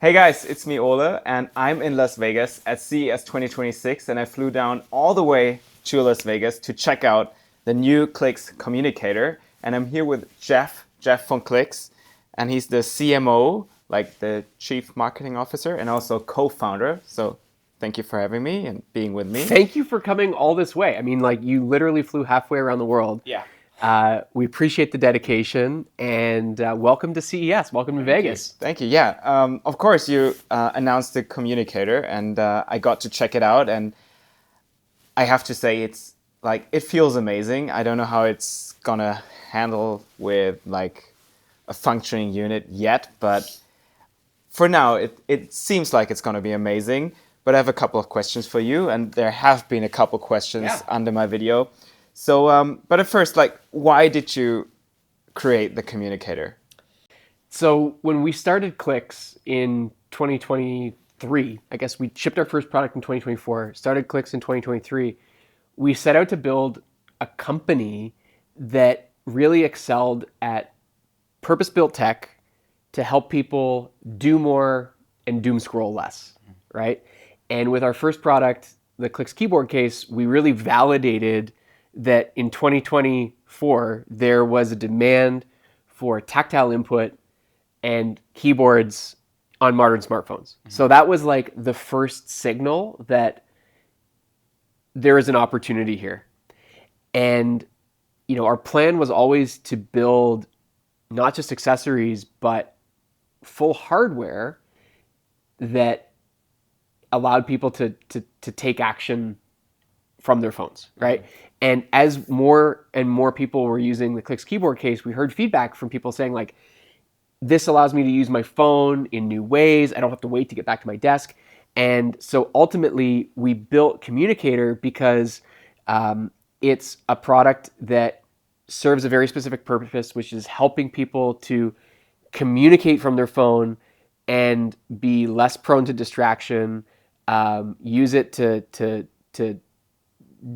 Hey guys, it's me Ole, and I'm in Las Vegas at CES 2026, and I flew down all the way to Las Vegas to check out the new Clicks Communicator. And I'm here with Jeff from Clicks, and he's the CMO, like the Chief Marketing Officer, and also co-founder. So thank you for having me and being with me. Thank you for coming all this way. I mean, like, you literally flew halfway around the world. Yeah. We appreciate the dedication, and welcome to CES. Welcome to Vegas. Thank you. Yeah. Of course, you announced the communicator, and I got to check it out, and I have to say it feels amazing. I don't know how it's gonna handle with like a functioning unit yet, but for now, it seems like it's gonna be amazing. But I have a couple of questions for you, and there have been a couple questions under my video. So, but at first, why did you create the communicator? So when we started Clicks in 2023, I guess we shipped our first product in 2024, started Clicks in 2023, we set out to build a company that really excelled at purpose-built tech to help people do more and doom scroll less, right? And with our first product, the Clicks keyboard case, we really validated that in 2024, there was a demand for tactile input and keyboards on modern smartphones. So that was like the first signal that there is an opportunity here. And, you know, our plan was always to build not just accessories, but full hardware that allowed people to take action from their phones, right? And as more and more people were using the Clicks keyboard case, we heard feedback from people saying like, this allows me to use my phone in new ways. I don't have to wait to get back to my desk. And so ultimately, we built Communicator because it's a product that serves a very specific purpose, which is helping people to communicate from their phone and be less prone to distraction, use it to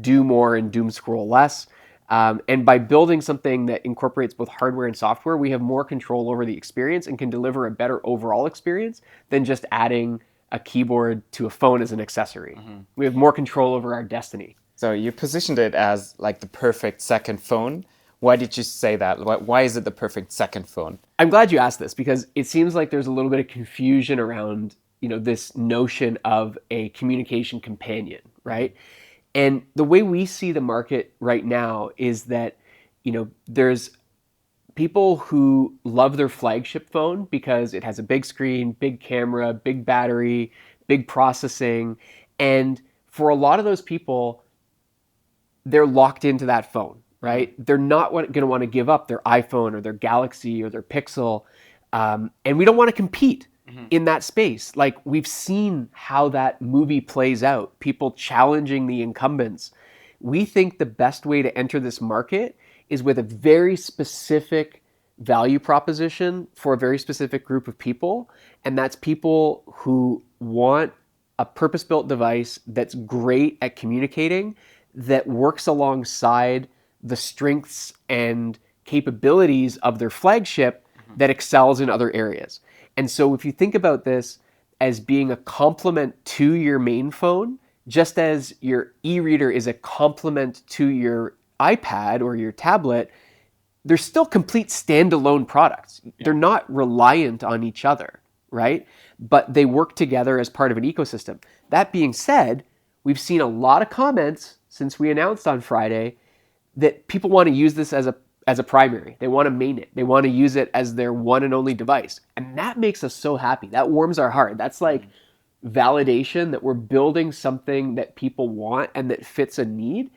do more and doom scroll less. And by building something that incorporates both hardware and software, we have more control over the experience and can deliver a better overall experience than just adding a keyboard to a phone as an accessory. We have more control over our destiny. So you positioned it as like the perfect second phone. Why did you say that? Why is it the perfect second phone? I'm glad you asked this because it seems like there's a little bit of confusion around, you know, this notion of a communication companion, right? And the way we see the market right now is that, you know, there's people who love their flagship phone because it has a big screen, big camera, big battery, big processing. And for a lot of those people, they're locked into that phone, right? They're not going to want to give up their iPhone or their Galaxy or their Pixel. And we don't want to compete in that space. Like, we've seen how that movie plays out, people challenging the incumbents. We think the best way to enter this market is with a very specific value proposition for a very specific group of people. And that's people who want a purpose-built device that's great at communicating, that works alongside the strengths and capabilities of their flagship that excels in other areas. And so if you think about this as being a complement to your main phone, just as your e-reader is a complement to your iPad or your tablet, they're still complete standalone products. They're not reliant on each other, right? But they work together as part of an ecosystem. That being said, we've seen a lot of comments since we announced on Friday that people want to use this as a primary. They want to main it. They want to use it as their one and only device. And that makes us so happy. That warms our heart. That's like validation that we're building something that people want and that fits a need.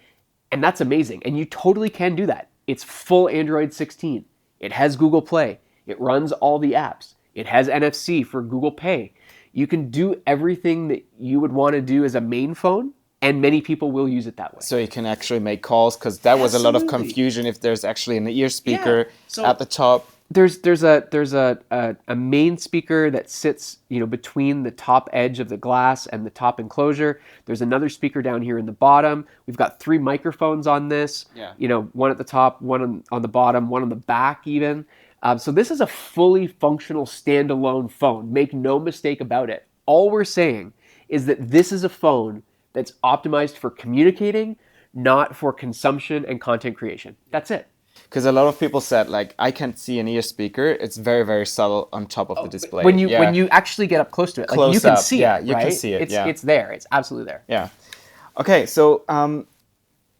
And that's amazing. And you totally can do that. It's full Android 16. It has Google Play. It runs all the apps. It has NFC for Google Pay. You can do everything that you would want to do as a main phone, and many people will use it that way. So you can actually make calls, because that was a lot of confusion if there's actually an ear speaker at the top. There's a main speaker that sits, you know, between the top edge of the glass and the top enclosure. There's another speaker down here in the bottom. We've got 3 microphones on this. You know, one at the top, one on the bottom, one on the back even. So this is a fully functional standalone phone. Make no mistake about it. All we're saying is that this is a phone that's optimized for communicating, not for consumption and content creation. That's it. Because a lot of people said, like, I can't see an ear speaker. It's very, very subtle on top of the When display. you Yeah. when you actually get up close to it, like you Close can up. see Yeah, it, you right? can see it. Yeah. It's there. It's absolutely there. Yeah. Okay, so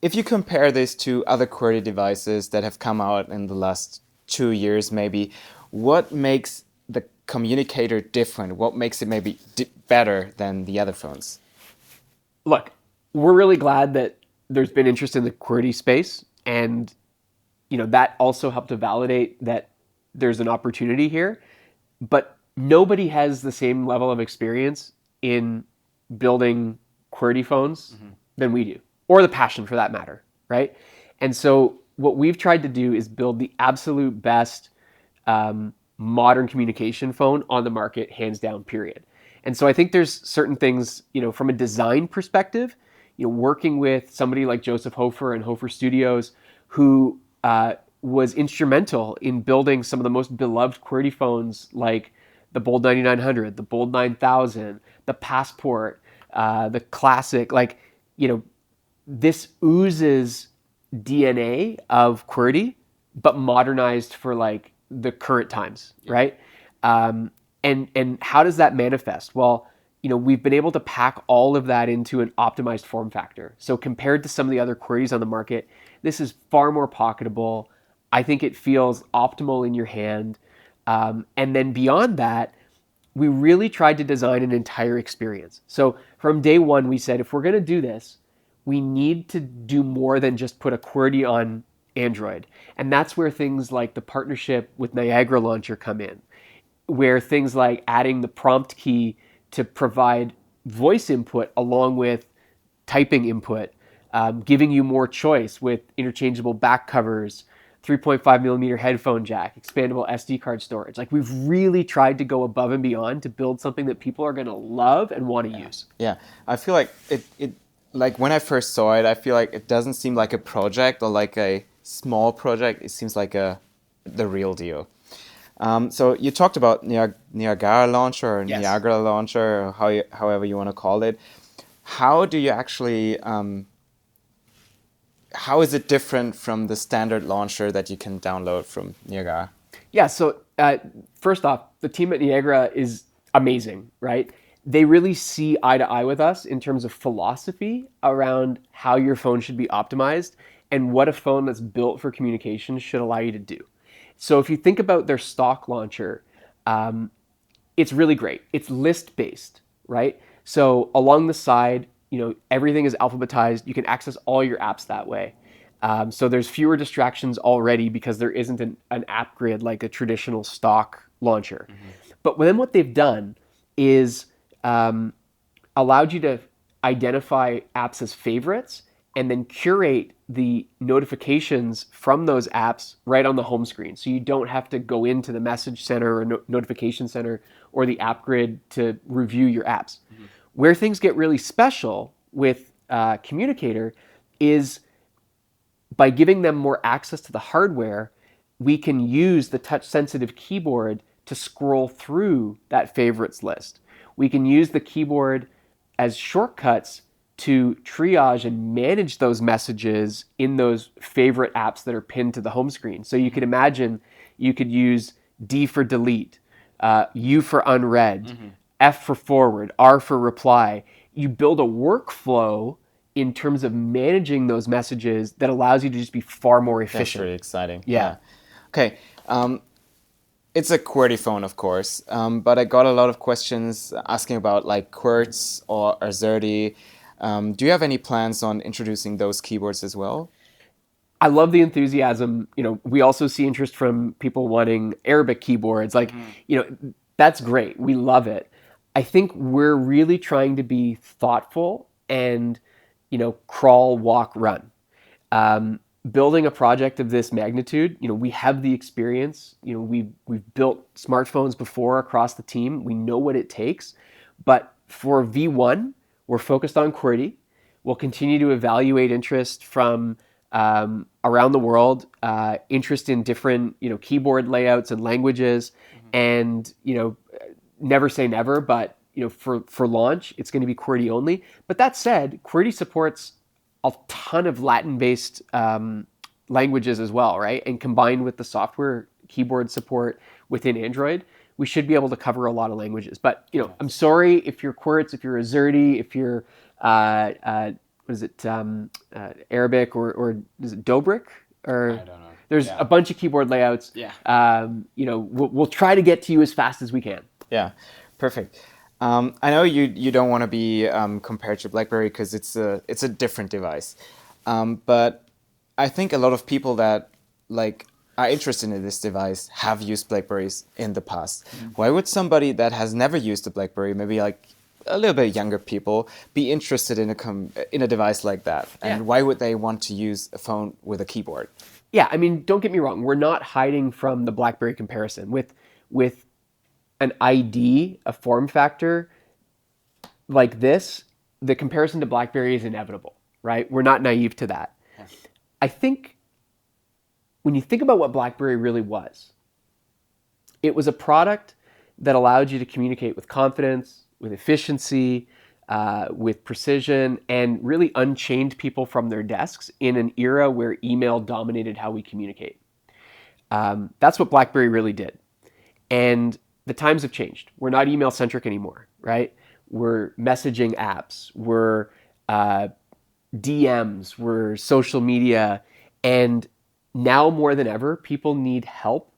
if you compare this to other QWERTY devices that have come out in the last 2 years, maybe, what makes the communicator different? What makes it maybe better than the other phones? Look, we're really glad that there's been interest in the QWERTY space, and that also helped to validate that there's an opportunity here. But nobody has the same level of experience in building QWERTY phones than we do, or the passion for that matter, right? And so what we've tried to do is build the absolute best modern communication phone on the market, hands down, period. And so I think there's certain things, from a design perspective, working with somebody like Joseph Hofer and Hofer Studios, who was instrumental in building some of the most beloved QWERTY phones like the Bold 9900, the Bold 9000, the Passport, the Classic. This oozes DNA of QWERTY, but modernized for like the current times, right? And how does that manifest? Well, we've been able to pack all of that into an optimized form factor. So compared to some of the other QWERTYs on the market, this is far more pocketable. I think it feels optimal in your hand. And then beyond that, we really tried to design an entire experience. So from day one, we said, if we're going to do this, we need to do more than just put a QWERTY on Android. And that's where things like the partnership with Niagara Launcher come in, where things like adding the prompt key to provide voice input along with typing input, giving you more choice with interchangeable back covers, 3.5 millimeter headphone jack, expandable SD card storage. Like, we've really tried to go above and beyond to build something that people are going to love and want to use. Yeah, I feel like it like when I first saw it, I feel like it doesn't seem like a project or like a small project. It seems like the real deal. So you talked about Niagara Launcher or Yes. Niagara Launcher, or however you want to call it. How do you actually how is it different from the standard launcher that you can download from Niagara? Yeah, so first off, the team at Niagara is amazing, right? They really see eye to eye with us in terms of philosophy around how your phone should be optimized and what a phone that's built for communication should allow you to do. So if you think about their stock launcher, it's really great. It's list-based, right? So along the side, everything is alphabetized. You can access all your apps that way. So there's fewer distractions already because there isn't an app grid like a traditional stock launcher. But then what they've done is allowed you to identify apps as favorites and then curate the notifications from those apps right on the home screen. So you don't have to go into the message center or notification center or the app grid to review your apps. Where things get really special with Communicator is by giving them more access to the hardware, we can use the touch-sensitive keyboard to scroll through that favorites list. We can use the keyboard as shortcuts to triage and manage those messages in those favorite apps that are pinned to the home screen. So you could imagine you could use D for delete, U for unread, F for forward, R for reply. You build a workflow in terms of managing those messages that allows you to just be far more efficient. That's really exciting. Yeah. Okay. It's a QWERTY phone, of course, but I got a lot of questions asking about like QWERTZ or AZERTY. Do you have any plans on introducing those keyboards as well? I love the enthusiasm. We also see interest from people wanting Arabic keyboards. That's great. We love it. I think we're really trying to be thoughtful and, crawl, walk, run. Building a project of this magnitude, we have the experience. We've built smartphones before across the team. We know what it takes. But for V1, we're focused on QWERTY. We'll continue to evaluate interest from around the world, interest in different, keyboard layouts and languages, and, never say never, but, for launch, it's going to be QWERTY only. But that said, QWERTY supports a ton of Latin-based languages as well, right? And combined with the software keyboard support within Android, we should be able to cover a lot of languages. But I'm sorry if you're QWERTZ, if you're Azerty, if you're what is it, Arabic or is it Dobrik? Or I don't know. There's a bunch of keyboard layouts. Yeah. We'll try to get to you as fast as we can. Yeah, perfect. I know you don't want to be compared to BlackBerry because it's a different device, but I think a lot of people that are interested in this device have used BlackBerries in the past. Why would somebody that has never used a BlackBerry, maybe a little bit younger people, be interested in a device like that? And why would they want to use a phone with a keyboard? Yeah, I mean, don't get me wrong. We're not hiding from the BlackBerry comparison. With an ID, a form factor like this, the comparison to BlackBerry is inevitable, right? We're not naive to that. Yeah. I think when you think about what BlackBerry really was, it was a product that allowed you to communicate with confidence, with efficiency, with precision, and really unchained people from their desks in an era where email dominated how we communicate. That's what BlackBerry really did. And the times have changed. We're not email-centric anymore, right? We're messaging apps, we're DMs, we're social media, and now more than ever, people need help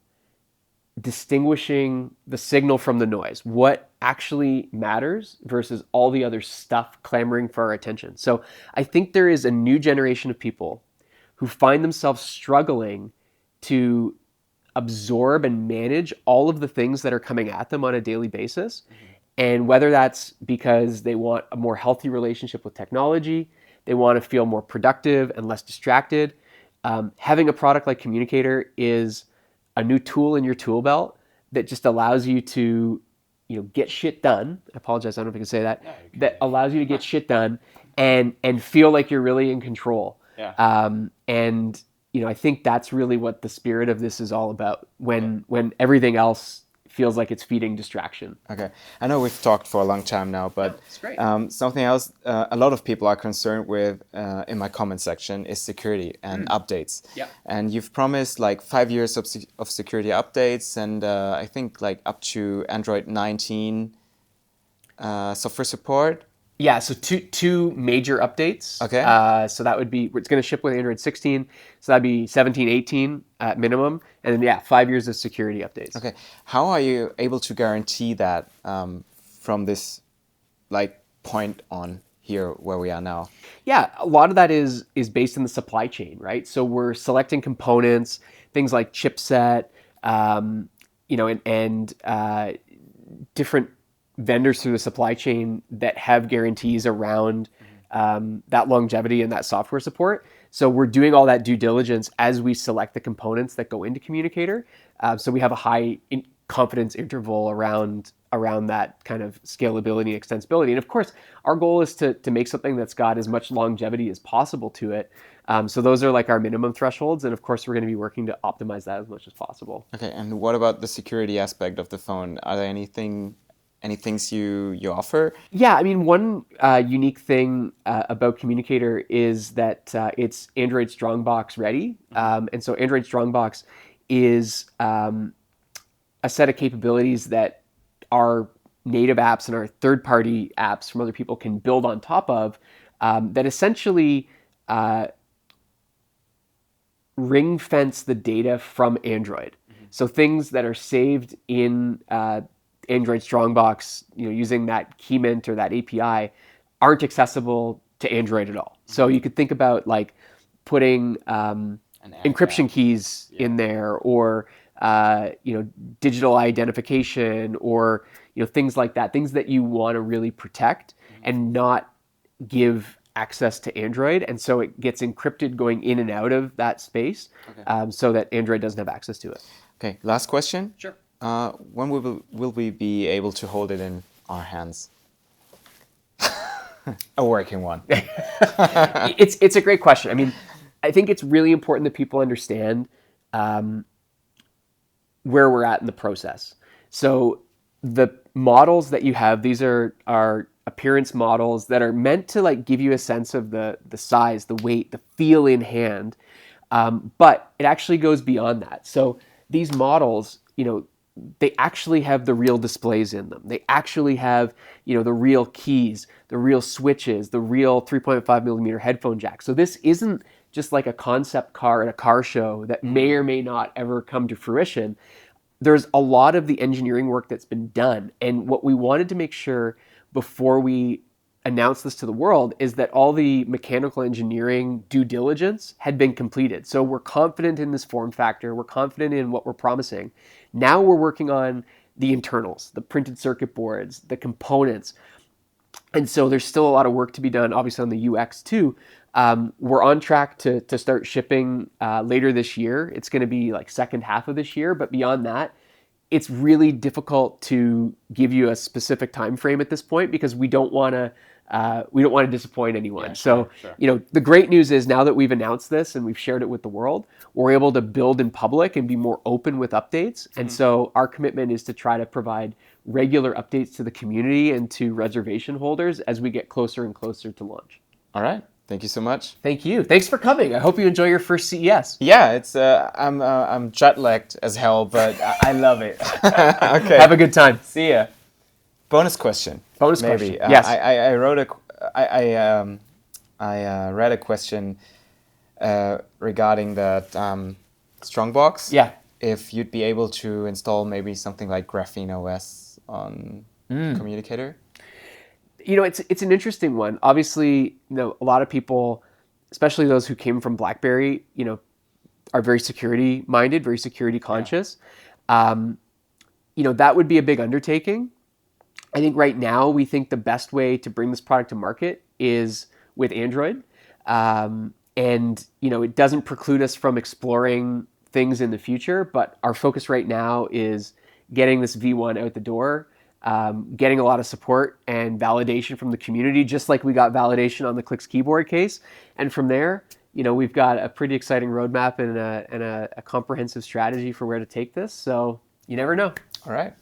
distinguishing the signal from the noise, what actually matters versus all the other stuff clamoring for our attention. So I think there is a new generation of people who find themselves struggling to absorb and manage all of the things that are coming at them on a daily basis. And whether that's because they want a more healthy relationship with technology, they want to feel more productive and less distracted, having a product like Communicator is a new tool in your tool belt that just allows you to, get shit done. I apologize, I don't know if I can say that. No, that allows you to get shit done and feel like you're really in control. Yeah. And I think that's really what the spirit of this is all about. When everything else feels like it's feeding distraction. Okay, I know we've talked for a long time now, but something else a lot of people are concerned with in my comment section is security and updates. Yeah. And you've promised 5 years of security updates, and I think up to Android 19 software support. Yeah, so two major updates. Okay. So that would be, it's going to ship with Android 16. So that'd be 17, 18 at minimum. And then, 5 years of security updates. Okay. How are you able to guarantee that from this point on here where we are now? Yeah, a lot of that is based in the supply chain, right? So we're selecting components, things like chipset, and different vendors through the supply chain that have guarantees around that longevity and that software support. So we're doing all that due diligence as we select the components that go into Communicator. So we have a high confidence interval around that kind of scalability and extensibility. And of course, our goal is to make something that's got as much longevity as possible to it. So those are our minimum thresholds. And of course, we're going to be working to optimize that as much as possible. Okay. And what about the security aspect of the phone? Are there any things you offer? Yeah, I mean, one unique thing about Communicator is that it's Android Strongbox ready. And so Android Strongbox is a set of capabilities that our native apps and our third-party apps from other people can build on top of that essentially ring-fence the data from Android. So things that are saved in Android Strongbox, using that key mint or that API, aren't accessible to Android at all. So you could think about putting encryption keys in there, or digital identification, or things like that, things that you want to really protect and not give access to Android, and so it gets encrypted going in and out of that space, so that Android doesn't have access to it. Okay, last question. Sure. When will we be able to hold it in our hands? A working one. It's a great question. I mean, I think it's really important that people understand where we're at in the process. So the models that you have, these are appearance models that are meant to like give you a sense of the size, the weight, the feel in hand. But it actually goes beyond that. So these models, they actually have the real displays in them. They actually have, the real keys, the real switches, the real 3.5 millimeter headphone jack. So this isn't just like a concept car at a car show that may or may not ever come to fruition. There's a lot of the engineering work that's been done. And what we wanted to make sure before we announce this to the world is that all the mechanical engineering due diligence had been completed. So we're confident in this form factor. We're confident in what we're promising. Now we're working on the internals, the printed circuit boards, the components. And so there's still a lot of work to be done, obviously on the UX too. We're on track to start shipping later this year. It's going to be like second half of this year, but beyond that, it's really difficult to give you a specific time frame at this point because we don't want to disappoint anyone. Yeah, so, sure. The great news is now that we've announced this and we've shared it with the world, we're able to build in public and be more open with updates. And so our commitment is to try to provide regular updates to the community and to reservation holders as we get closer and closer to launch. All right. Thank you so much. Thank you. Thanks for coming. I hope you enjoy your first CES. Yeah, it's I'm jet lagged as hell, but I love it. Okay. Have a good time. See ya. Bonus question. Bonus maybe. question. Yes. I read a question regarding that Strongbox. Yeah. If you'd be able to install maybe something like Graphene OS on Communicator. It's an interesting one. Obviously, a lot of people, especially those who came from BlackBerry, are very security minded, very security conscious. Yeah. That would be a big undertaking. I think right now we think the best way to bring this product to market is with Android. It doesn't preclude us from exploring things in the future, but our focus right now is getting this V1 out the door, getting a lot of support and validation from the community, just like we got validation on the Clicks keyboard case. And from there, we've got a pretty exciting roadmap and a comprehensive strategy for where to take this. So you never know. All right.